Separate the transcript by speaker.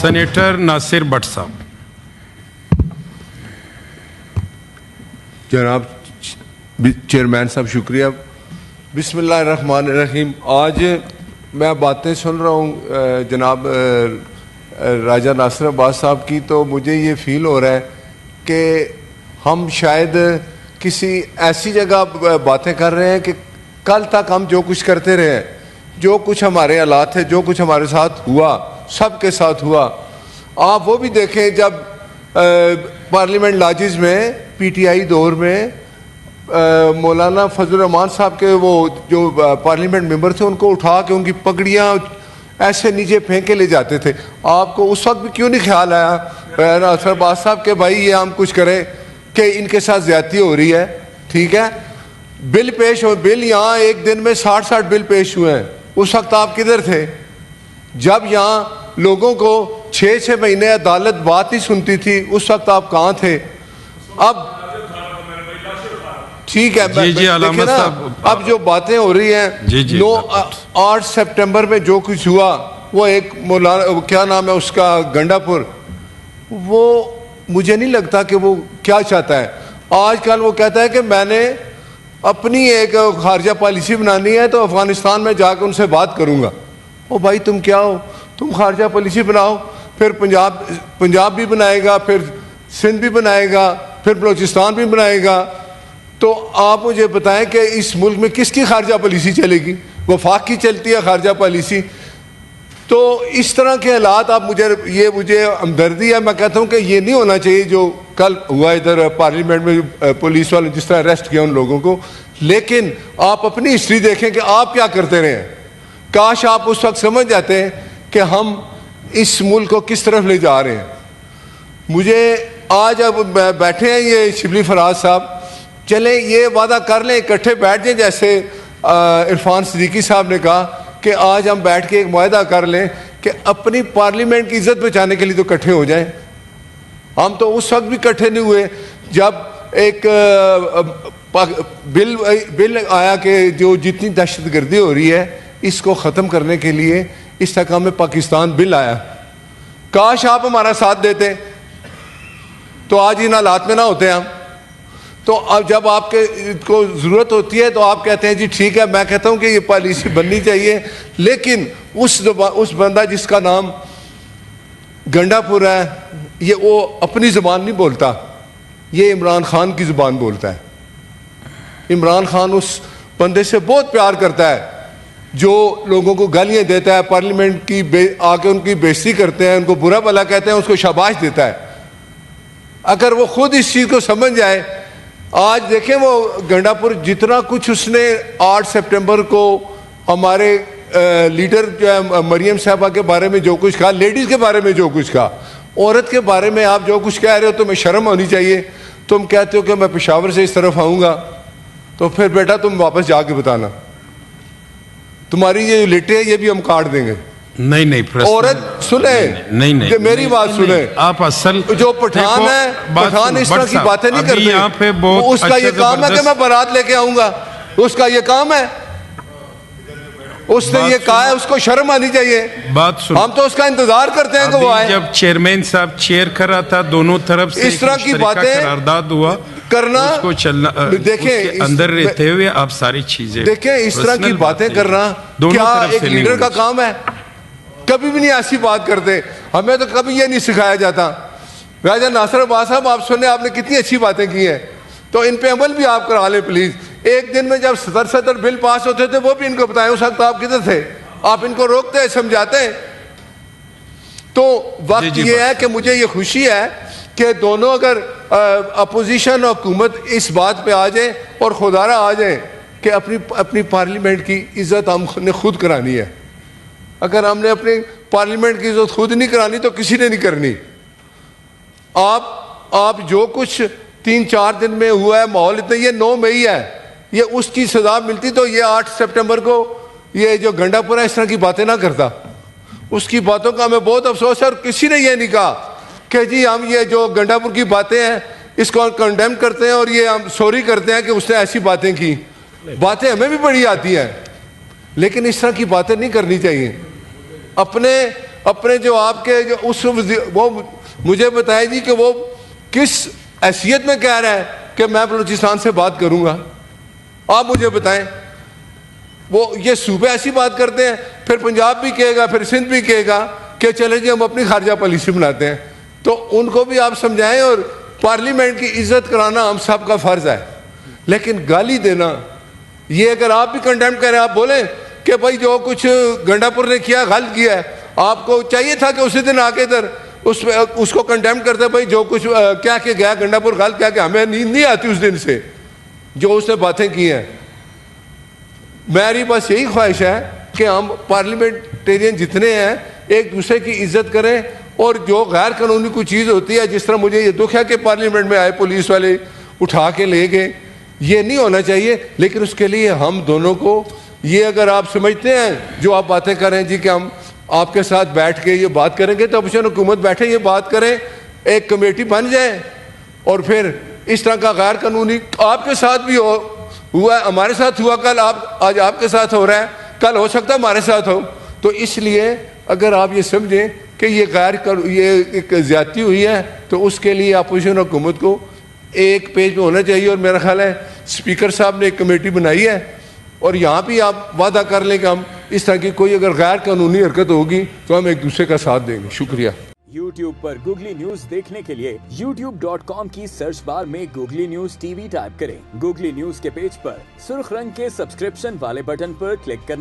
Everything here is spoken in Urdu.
Speaker 1: سینیٹر ناصر بٹ صاحب.
Speaker 2: جناب چیئرمین صاحب شکریہ. بسم اللہ الرحمن الرحیم. آج میں باتیں سن رہا ہوں جناب راجہ ناصر عباس صاحب کی، تو مجھے یہ فیل ہو رہا ہے کہ ہم شاید کسی ایسی جگہ باتیں کر رہے ہیں کہ کل تک ہم جو کچھ کرتے رہے ہیں، جو کچھ ہمارے حالات تھے، جو کچھ ہمارے ساتھ ہوا، سب کے ساتھ ہوا. آپ وہ بھی دیکھیں جب پارلیمنٹ لاجز میں پی ٹی آئی دور میں مولانا فضل الرحمان صاحب کے وہ جو پارلیمنٹ ممبر تھے، ان کو اٹھا کے ان کی پگڑیاں ایسے نیچے پھینک کے لے جاتے تھے. آپ کو اس وقت بھی کیوں نہیں خیال آیا ناصر عباس صاحب کہ بھائی یہ ہم کچھ کریں کہ ان کے ساتھ زیادتی ہو رہی ہے؟ ٹھیک ہے، بل پیش ہو، بل یہاں ایک دن میں 60 بل پیش ہوئے ہیں. اس وقت آپ کدھر تھے جب یہاں لوگوں کو 6 مہینے عدالت بات نہیں سنتی تھی؟ اس وقت آپ کہاں تھے؟ اب ٹھیک ہے، دیکھیں نا اب جو باتیں ہو رہی ہیں 8 سپٹمبر میں جو کچھ ہوا، وہ ایک مولانا کیا نام ہے اس کا، گنڈا پور، وہ مجھے نہیں لگتا کہ وہ کیا چاہتا ہے. آج کل وہ کہتا ہے کہ میں نے اپنی ایک خارجہ پالیسی بنانی ہے تو افغانستان میں جا کے ان سے بات کروں گا. او بھائی تم کیا ہو؟ تم خارجہ پالیسی بناؤ، پھر پنجاب بھی بنائے گا، پھر سندھ بھی بنائے گا، پھر بلوچستان بھی بنائے گا. تو آپ مجھے بتائیں کہ اس ملک میں کس کی خارجہ پالیسی چلے گی؟ وفاق کی چلتی ہے خارجہ پالیسی. تو اس طرح کے حالات آپ مجھے ہمدردی ہے. میں کہتا ہوں کہ یہ نہیں ہونا چاہیے جو کل ہوا ادھر پارلیمنٹ میں، پولیس والے جس طرح اریسٹ کیا ان لوگوں کو. لیکن آپ اپنی ہسٹری دیکھیں کہ آپ کیا کرتے رہے ہیں. کاش آپ اس وقت سمجھ جاتے ہیں کہ ہم اس ملک کو کس طرف لے جا رہے ہیں. مجھے آج اب بیٹھے ہیں یہ شبلی فراز صاحب، چلیں یہ وعدہ کر لیں، اکٹھے بیٹھ جائیں جیسے عرفان صدیقی صاحب نے کہا کہ آج ہم بیٹھ کے ایک معاہدہ کر لیں کہ اپنی پارلیمنٹ کی عزت بچانے کے لیے تو اکٹھے ہو جائیں. ہم تو اس وقت بھی اکٹھے نہیں ہوئے جب ایک بل آیا کہ جو جتنی دہشت گردی ہو رہی ہے اس کو ختم کرنے کے لیے استحکام پاکستان بل آیا. کاش آپ ہمارا ساتھ دیتے تو آج ان حالات میں نہ ہوتے ہم. تو اب جب آپ کے کو ضرورت ہوتی ہے تو آپ کہتے ہیں جی ٹھیک ہے. میں کہتا ہوں کہ یہ پالیسی بننی چاہیے، لیکن اس بندہ جس کا نام گنڈا پور ہے، یہ وہ اپنی زبان نہیں بولتا، یہ عمران خان کی زبان بولتا ہے. عمران خان اس بندے سے بہت پیار کرتا ہے جو لوگوں کو گالیاں دیتا ہے، پارلیمنٹ کی آ کے ان کی بےعزتی کرتے ہیں، ان کو برا بھلا کہتے ہیں، اس کو شاباش دیتا ہے. اگر وہ خود اس چیز کو سمجھ جائے. آج دیکھیں وہ گنڈا پور جتنا کچھ اس نے 8 سپٹمبر کو ہمارے لیڈر جو ہے مریم صاحبہ کے بارے میں جو کچھ کہا، لیڈیز کے بارے میں جو کچھ کہا، عورت کے بارے میں آپ جو کچھ کہہ رہے ہو تمہیں شرم ہونی چاہیے. تم کہتے ہو کہ میں پشاور سے اس طرف آؤں گا، تو پھر بیٹا تم واپس جا کے بتانا، تمہاری یہ لٹے ہیں یہ بھی ہم کاٹ دیں گے.
Speaker 1: نہیں
Speaker 2: عورت سنیں،
Speaker 1: نہیں
Speaker 2: میری بات سنیں.
Speaker 1: آپ اصل
Speaker 2: جو پٹھان ہے، پٹھان اس طرح کی باتیں نہیں کرتے. اس کا یہ کام ہے کہ میں بارات لے کے آؤں گا، اس کا یہ کام ہے. اس نے یہ کہا ہے، اس کو شرم آنی چاہیے. ہم تو اس کا انتظار کرتے ہیں کہ وہ آئے.
Speaker 1: جب چیئرمین صاحب چیئر کر رہا تھا، دونوں طرف سے
Speaker 2: اس طرح کی باتیں
Speaker 1: قرارداد ہوا
Speaker 2: کرنا،
Speaker 1: اس کو چلنا، دیکھیں اندر رہتے ہوئے آپ ساری چیزیں
Speaker 2: دیکھیں اس طرح کی باتیں کرنا کیا ایک لیڈر کا کام ہے؟ کبھی بھی نہیں ایسی بات کرتے. ہمیں تو کبھی یہ نہیں سکھایا جاتا. راجہ ناصر عباس صاحب آپ سنیں، آپ نے کتنی اچھی باتیں کی ہیں، تو ان پہ عمل بھی آپ کرا لیں پلیز. ایک دن میں جب 70 بل پاس ہوتے تھے وہ بھی ان کو بتائیں. اس وقت آپ کدھر تھے؟ آپ ان کو روکتے سمجھاتے. تو وقت یہ ہے کہ مجھے یہ خوشی ہے کہ دونوں اگر اپوزیشن اور حکومت اس بات پہ آ جائیں اور خودارہ آ جائیں کہ اپنی پارلیمنٹ کی عزت ہم نے خود کرانی ہے. اگر ہم نے اپنی پارلیمنٹ کی عزت خود نہیں کرانی تو کسی نے نہیں کرنی. آپ جو کچھ 3-4 دن میں ہوا ہے ماحول اتنا، یہ 9 مئی ہے، یہ اس کی سزا ملتی تو یہ 8 سپٹمبر کو یہ جو گنڈا پورا اس طرح کی باتیں نہ کرتا. اس کی باتوں کا ہمیں بہت افسوس ہے. اور کسی نے یہ نہیں کہا کہ جی ہم یہ جو گنڈا پور کی باتیں ہیں اس کو کنڈیم کرتے ہیں اور یہ ہم سوری کرتے ہیں کہ اس نے ایسی باتیں کی. باتیں ہمیں بھی بڑی آتی ہیں لیکن اس طرح کی باتیں نہیں کرنی چاہیے. اپنے اپنے جو آپ کے جو اس وہ مجھے بتائیں جی کہ وہ کس حیثیت میں کہہ رہا ہے کہ میں بلوچستان سے بات کروں گا؟ آپ مجھے بتائیں. وہ یہ صوبے ایسی بات کرتے ہیں, پھر پنجاب بھی کہے گا, پھر سندھ بھی کہے گا کہ چلے جی ہم اپنی خارجہ پالیسی بناتے ہیں. تو ان کو بھی آپ سمجھائیں, اور پارلیمنٹ کی عزت کرانا ہم سب کا فرض ہے. لیکن گالی دینا, یہ اگر آپ بھی کنڈیم کریں, آپ بولیں کہ بھائی جو کچھ گنڈا پور نے کیا غلط کیا ہے, آپ کو چاہیے تھا کہ اسی دن آ کے ادھر اس کو کنڈیم کرتے, بھائی جو کچھ کیا کہ گیا گنڈا پور غلط کیا, کہ ہمیں نیند نہیں آتی اس دن سے جو اس نے باتیں کی ہیں. میری بس یہی خواہش ہے کہ ہم پارلیمنٹیرین جتنے ہیں ایک دوسرے کی عزت کریں, اور جو غیر قانونی کوئی چیز ہوتی ہے, جس طرح مجھے یہ دکھ ہے کہ پارلیمنٹ میں آئے پولیس والے اٹھا کے لے گئے, یہ نہیں ہونا چاہیے. لیکن اس کے لیے ہم دونوں کو, یہ اگر آپ سمجھتے ہیں جو آپ باتیں کر رہے ہیں جی کہ ہم آپ کے ساتھ بیٹھ کے یہ بات کریں گے, تو اپوزیشن حکومت بیٹھے یہ بات کریں, ایک کمیٹی بن جائے, اور پھر اس طرح کا غیر قانونی آپ کے ساتھ بھی ہوا ہے, ہمارے ساتھ ہوا, کل آج آپ کے ساتھ ہو رہا ہے, کل ہو سکتا ہے ہمارے ساتھ ہو. تو اس لیے اگر آپ یہ سمجھیں کہ یہ ایک زیادتی ہوئی ہے, تو اس کے لیے اپوزیشن حکومت کو ایک پیج پہ ہونا چاہیے. اور میرا خیال ہے اسپیکر صاحب نے ایک کمیٹی بنائی ہے, اور یہاں بھی آپ وعدہ کر لیں کہ ہم اس طرح کی کوئی اگر غیر قانونی حرکت ہوگی تو ہم ایک دوسرے کا ساتھ دیں گے. شکریہ.
Speaker 3: YouTube پر گوگلی نیوز دیکھنے کے لیے youtube.com کی سرچ بار میں googly news T V type کریں. گوگلی نیوز کے پیج پر سرخ رنگ کے سبسکرپشن والے بٹن پر کلک کرنا